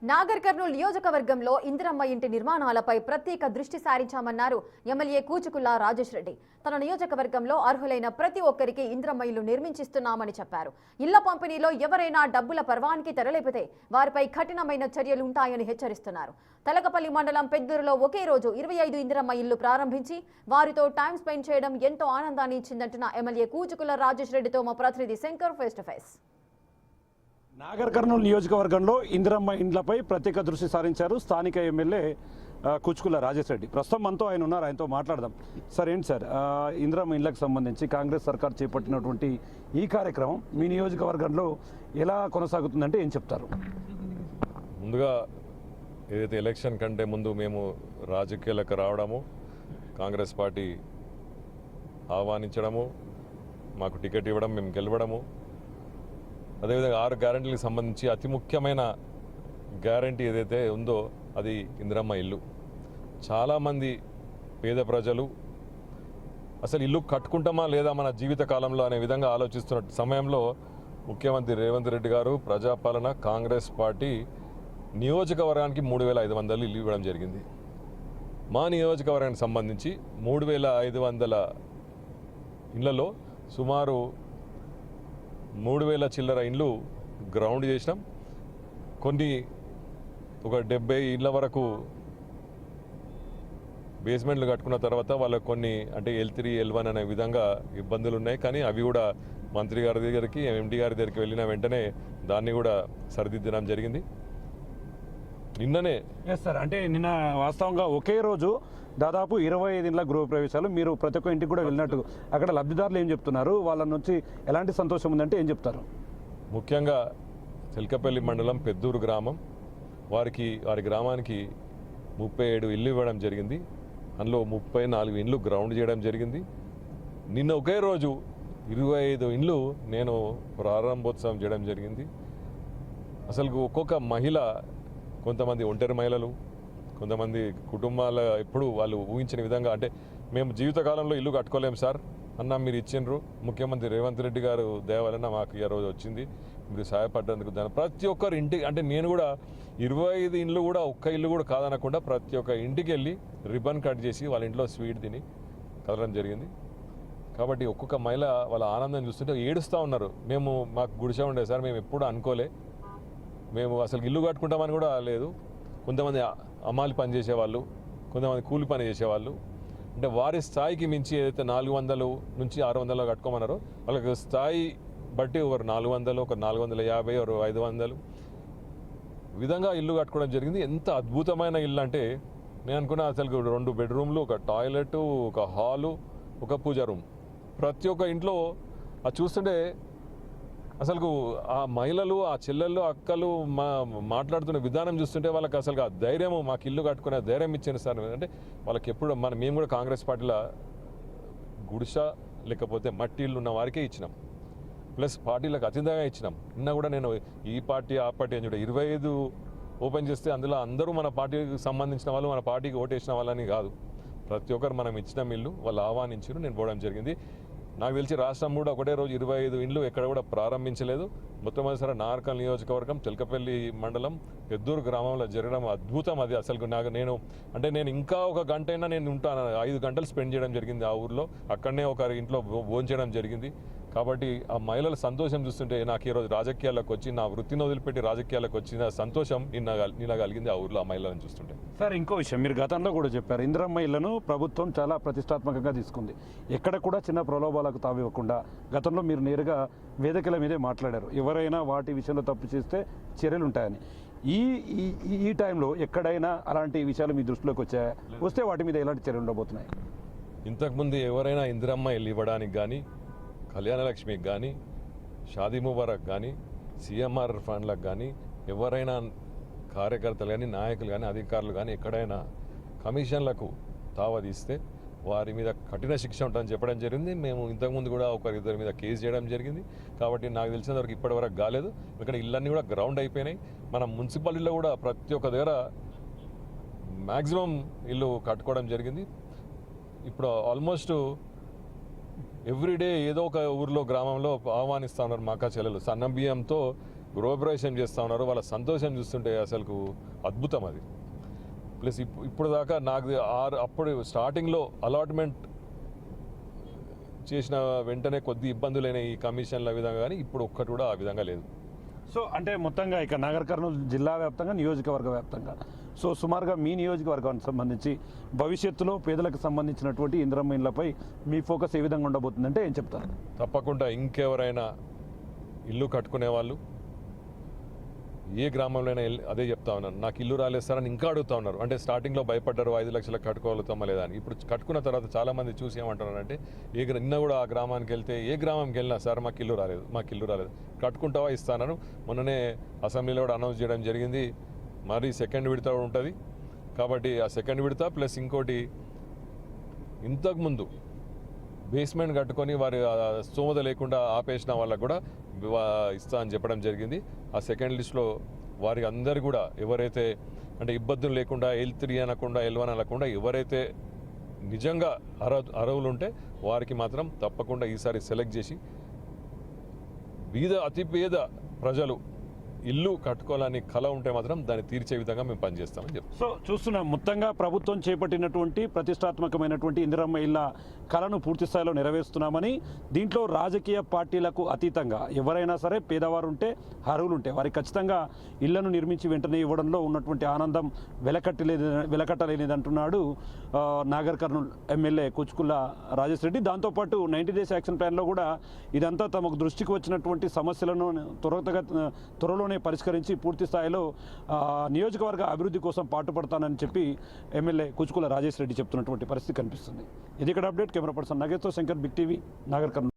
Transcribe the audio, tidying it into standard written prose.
నాగర్ కర్నూల్ నియోజకవర్గంలో ఇందిరమ్మ ఇంటి నిర్మాణాలపై ప్రత్యేక దృష్టి సారించామన్నారు ఎమ్మెల్యే కూచుకుల్ల రాజేష్ రెడ్డి. తన నియోజకవర్గంలో అర్హులైన ప్రతి ఒక్కరికి ఇందిరమ్మ ఇల్లు నిర్మించిస్తున్నామని చెప్పారు. ఇళ్ల పంపిణీలో ఎవరైనా డబ్బుల పర్వానికి తెరలేపితే వారిపై కఠినమైన చర్యలు ఉంటాయని హెచ్చరిస్తున్నారు. తలకపల్లి మండలం పెద్దూరులో ఒకే రోజు 25 ఇందిరమ్మ ఇల్లు ప్రారంభించి వారితో టైం స్పెండ్ చేయడం ఎంతో ఆనందాన్ని ఇచ్చిందంటున్న ఎమ్మెల్యే కూచుకుల్ల రాజేష్ రెడ్డితో మా ప్రతినిధి Shankar face to face. Nagar Kurnool నియోజకవర్గంలో ఇందిరమ్మ ఇండ్లపై ప్రత్యేక దృష్టి సారించారు స్థానిక ఎమ్మెల్యే కూచుకుల్ల రాజేష్ రెడ్డి. ప్రస్తుతం మనతో ఆయన ఉన్నారు, ఆయనతో మాట్లాడదాం. సార్, ఏంటి సార్, ఇందిరమ్మ ఇండ్లకు సంబంధించి కాంగ్రెస్ సర్కార్ చేపట్టినటువంటి ఈ కార్యక్రమం మీ నియోజకవర్గంలో ఎలా కొనసాగుతుందంటే ఏం చెప్తారు? ముందుగా ఏదైతే ఎలక్షన్ కంటే ముందు మేము రాజకీయాలకు రావడము, కాంగ్రెస్ పార్టీ ఆహ్వానించడము, మాకు టికెట్ ఇవ్వడం, మేము గెలవడము, అదేవిధంగా 6 గ్యారంటీలకు సంబంధించి అతి ముఖ్యమైన గ్యారంటీ ఏదైతే ఉందో అది ఇందిరమ్మ ఇల్లు. చాలామంది పేద ప్రజలు అసలు ఇల్లు కట్టుకుంటామా లేదా మన జీవిత కాలంలో అనే విధంగా ఆలోచిస్తున్న సమయంలో ముఖ్యమంత్రి రేవంత్ రెడ్డి గారు ప్రజాపాలన కాంగ్రెస్ పార్టీ నియోజకవర్గానికి 3500 ఇల్లు ఇవ్వడం జరిగింది. మా నియోజకవర్గానికి సంబంధించి 3500 ఇళ్లలో సుమారు 3000 చిల్లర ఇండ్లు గ్రౌండ్ చేసినాం. కొన్ని ఒక 70 ఇళ్ళ వరకు బేస్మెంట్లు కట్టుకున్న తర్వాత వాళ్ళకు కొన్ని అంటే L3, L1 అనే విధంగా ఇబ్బందులు ఉన్నాయి. కానీ అవి కూడా మంత్రి గారి దగ్గరికి, ఎండి గారి దగ్గరికి వెళ్ళిన వెంటనే దాన్ని కూడా సరిదిద్దడం జరిగింది. నిన్ననే సార్, అంటే నిన్న వాస్తవంగా ఒకే రోజు దాదాపు 25 ఇండ్ల గృహప్రవేశాలు, మీరు ప్రతి ఒక్క ఇంటికి కూడా వెళ్ళినట్టు అక్కడ లబ్ధిదారులు ఏం చెప్తున్నారు, వాళ్ళ నుంచి ఎలాంటి సంతోషం ఉందంటే ఏం చెప్తారు? ముఖ్యంగా తెల్కపల్లి మండలం పెద్దూరు గ్రామం వారి గ్రామానికి 37 ఇల్లు ఇవ్వడం జరిగింది. అందులో 34 ఇండ్లు గ్రౌండ్ చేయడం జరిగింది. నిన్న ఒకే రోజు 25 ఇండ్లు నేను ప్రారంభోత్సవం చేయడం జరిగింది. అసలు ఒక్కొక్క మహిళ, కొంతమంది ఒంటరి మహిళలు, కొంతమంది కుటుంబాల ఎప్పుడు వాళ్ళు ఊహించిన విధంగా అంటే మేము జీవితకాలంలో ఇల్లు కట్టుకోలేము సార్ అన్న మీరు ఇచ్చిండ్రు, ముఖ్యమంత్రి రేవంత్ రెడ్డి గారు దయ వలన మాకు ఈ రోజు వచ్చింది, మీరు సహాయపడ్డందుకు దాని ప్రతి ఒక్కరు ఇంటికి అంటే నేను కూడా 25 ఇండ్లు కూడా ఒక్క ఇల్లు కూడా కాదనకుండా ప్రతి ఒక్క ఇంటికి వెళ్ళి రిబ్బన్ కట్ చేసి వాళ్ళ ఇంట్లో స్వీట్ తిని కలవడం జరిగింది. కాబట్టి ఒక్కొక్క మహిళ వాళ్ళ ఆనందం చూస్తుంటే ఏడుస్తూ ఉన్నారు. మాకు గుడిసె ఉండే సార్, మేము ఎప్పుడు అనుకోలే, మేము అసలు ఇల్లు కట్టుకుంటామని కూడా లేదు. కొంతమంది అమ్మాలి పని చేసేవాళ్ళు, కొంతమంది కూలి పని చేసేవాళ్ళు, అంటే వారి స్థాయికి మించి ఏదైతే 400 నుంచి 600 కట్టుకోమన్నారో వాళ్ళకి స్థాయి బట్టి ఒకరు 400, ఒకరు 450, ఒకరు 500 విధంగా ఇల్లు కట్టుకోవడం జరిగింది. ఎంత అద్భుతమైన ఇల్లు అంటే నేను అనుకున్నా అసలు 2 బెడ్రూమ్లు, ఒక టాయిలెట్, ఒక హాలు, ఒక పూజా రూమ్, ప్రతి ఒక్క ఇంట్లో అది చూస్తుంటే అసలు ఆ మహిళలు, ఆ చెల్లెళ్ళు, అక్కలు మాట్లాడుతున్న విధానం చూస్తుంటే వాళ్ళకి అసలు ఆ ధైర్యము, మాకు ఇల్లు కట్టుకునే ధైర్యం ఇచ్చింది సార్. అంటే వాళ్ళకి ఎప్పుడు మేము కూడా కాంగ్రెస్ పార్టీలో గుడిస లేకపోతే మట్టి ఇల్లు ఉన్న వారికే ఇచ్చినాం, ప్లస్ పార్టీలకు అతీతంగా ఇచ్చినాం. నిన్న కూడా నేను ఈ పార్టీ ఆ పార్టీ అని చూడ 25 ఓపెన్ చేస్తే అందులో అందరూ మన పార్టీకి సంబంధించిన వాళ్ళు, మన పార్టీకి ఓటేసిన వాళ్ళని కాదు, ప్రతి ఒక్కరు మనం ఇచ్చిన ఇల్లు వాళ్ళు ఆహ్వానించారు, నేను పోవడం జరిగింది. నాకు తెలిసి రాష్ట్రం కూడా ఒకటే రోజు 25 ఇండ్లు ఎక్కడ కూడా ప్రారంభించలేదు. మొట్టమొదటిసారి నార్కల్ నియోజకవర్గం తెల్కపల్లి మండలం పెద్దూరు గ్రామంలో జరగడం అద్భుతం. అది అసలు నేను ఇంకా ఒక గంట అయినా నేను ఉంటాను, 5 గంటలు స్పెండ్ చేయడం జరిగింది ఆ ఊర్లో. అక్కడనే ఒక ఇంట్లో భోంచేయడం జరిగింది. కాబట్టి ఆ మహిళల సంతోషం చూస్తుంటే నాకు ఈరోజు రాజకీయాలకు వచ్చి, నా వృత్తిని వదిలిపెట్టి రాజకీయాలకు వచ్చిన సంతోషం నిన్న కలిగింది ఆ ఊర్లో ఆ మహిళలను చూస్తుంటే. సార్, ఇంకో విషయం మీరు గతంలో కూడా చెప్పారు, ఇందిరమ్మ ఇళ్లను ప్రభుత్వం చాలా ప్రతిష్టాత్మకంగా తీసుకుంది, ఎక్కడ కూడా చిన్న ప్రలోభాలకు తావివ్వకుండా. గతంలో మీరు నేరుగా వేదికల మీదే మాట్లాడారు, ఎవరైనా వాటి విషయంలో తప్పు చేస్తే చర్యలు ఉంటాయని. ఈ టైంలో ఎక్కడైనా అలాంటి విషయాలు మీ దృష్టిలోకి వచ్చాయా? వస్తే వాటి మీద ఎలాంటి చర్యలు ఉండబోతున్నాయి? ఇంతకుముందు ఎవరైనా ఇందిరమ్మ ఇల్లు ఇవ్వడానికి కానీ, కళ్యాణలక్ష్మికి కానీ, షాదీ ముబారక్ కానీ, సిఎంఆర్ ఫండ్లకు కానీ ఎవరైనా కార్యకర్తలు కానీ, నాయకులు కానీ, అధికారులు కానీ ఎక్కడైనా కమిషన్లకు తావదీస్తే వారి మీద కఠిన శిక్ష ఉంటుందని చెప్పడం జరిగింది. మేము ఇంతకుముందు కూడా ఒకరిద్దరి మీద కేసు చేయడం జరిగింది. కాబట్టి నాకు తెలిసిన వరకు ఇప్పటివరకు కాలేదు. ఇక్కడ ఇళ్ళన్నీ కూడా గ్రౌండ్ అయిపోయినాయి. మన మున్సిపాలిటీలో కూడా ప్రతి ఒక్క దగ్గర మ్యాక్సిమం ఇల్లు కట్టుకోవడం జరిగింది. ఇప్పుడు ఆల్మోస్ట్ ఎవ్రీడే ఏదో ఒక ఊర్లో, గ్రామంలో ఆహ్వానిస్తూ ఉన్నారు మా అక్క చెల్లెలు. సన్న బియ్యంతో గృహప్రవేశం చేస్తూ ఉన్నారు. వాళ్ళ సంతోషం చూస్తుంటే అసలు అద్భుతం అది. ప్లస్ ఇప్పుడు దాకా నాకు అప్పుడు స్టార్టింగ్లో అలాట్మెంట్ చేసిన వెంటనే కొద్ది ఇబ్బందులైన ఈ కమిషన్ల విధంగా, కానీ ఇప్పుడు ఒక్కటి కూడా ఆ విధంగా లేదు. సో అంటే మొత్తంగా ఇక నాగర్ కర్నూలు జిల్లా వ్యాప్తంగా, నియోజకవర్గ వ్యాప్తంగా, సో సుమారుగా మీ నియోజకవర్గానికి సంబంధించి భవిష్యత్తులో పేదలకు సంబంధించినటువంటి ఇందిరమ్మ ఇళ్లపై మీ ఫోకస్ ఏ విధంగా ఉండబోతుందంటే ఏం చెప్తారు? తప్పకుండా ఇంకెవరైనా ఇల్లు కట్టుకునే వాళ్ళు ఏ గ్రామంలోనైనా అదే చెప్తా ఉన్నాను, నాకు ఇల్లు రాలేదు సార్ అని ఇంకా అడుగుతూ ఉన్నారు. అంటే స్టార్టింగ్లో భయపడ్డారు 5 లక్షలకు కట్టుకోగలుగుతామా లేదా అని. ఇప్పుడు కట్టుకున్న తర్వాత చాలామంది చూసి ఏమంటున్నారంటే నిన్న కూడా ఆ గ్రామానికి వెళ్తే, ఏ గ్రామంకి వెళ్ళినా సార్ మాకు ఇల్లు రాలేదు కట్టుకుంటావా ఇస్తానని మొన్ననే అసెంబ్లీలో కూడా అనౌన్స్ చేయడం జరిగింది. మరి సెకండ్ విడత కూడా ఉంటుంది. కాబట్టి ఆ సెకండ్ విడత ప్లస్ ఇంకోటి, ఇంతకుముందు బేస్మెంట్ కట్టుకొని వారి స్తోమత లేకుండా ఆపేసిన వాళ్ళకు కూడా ఇస్తా అని చెప్పడం జరిగింది. ఆ సెకండ్ లిస్ట్లో వారి అందరు కూడా ఎవరైతే అంటే ఇబ్బందులు లేకుండా L3 అనకుండా L1 అనకుండా ఎవరైతే నిజంగా అర్హులు ఉంటే వారికి మాత్రం తప్పకుండా ఈసారి సెలెక్ట్ చేసి అతి పేద ప్రజలు ఇల్లు కట్టుకోవాలని కళ ఉంటే మాత్రం దాన్ని తీర్చే విధంగా మేము పనిచేస్తామని చెప్తాం. సో చూస్తున్నాం, మొత్తంగా ప్రభుత్వం చేపట్టినటువంటి ప్రతిష్టాత్మకమైనటువంటి ఇందిరమ్మ ఇళ్ల కళను పూర్తి స్థాయిలో నెరవేరుస్తున్నామని, దీంట్లో రాజకీయ పార్టీలకు అతీతంగా ఎవరైనా సరే పేదవారు ఉంటే, అర్హులు ఉంటే వారికి ఖచ్చితంగా ఇళ్లను నిర్మించి వెంటనే ఇవ్వడంలో ఉన్నటువంటి ఆనందం వెలకట్టలేనిది అంటున్నాడు నాగర్ కర్నూలు ఎమ్మెల్యే కూచుకుల్ల రాజేష్ రెడ్డి. దాంతోపాటు 90 డేస్ యాక్షన్ ప్లాన్లో కూడా ఇదంతా తమకు దృష్టికి వచ్చినటువంటి సమస్యలను త్వరలోనే పరిష్కరించి పూర్తి స్థాయిలో నియోజకవర్గ అభివృద్ధి కోసం పాటుపడతానని చెప్పి ఎమ్మెల్యే కూచుకుల్ల రాజేష్ రెడ్డి చెప్తున్నటువంటి పరిస్థితి కనిపిస్తుంది. ఇది ఇక్కడ అప్డేట్. కెమెరా పర్సన్ నగేష్తో శంకర్, బిగ్ టీవీ, నాగర్ కర్నూలు.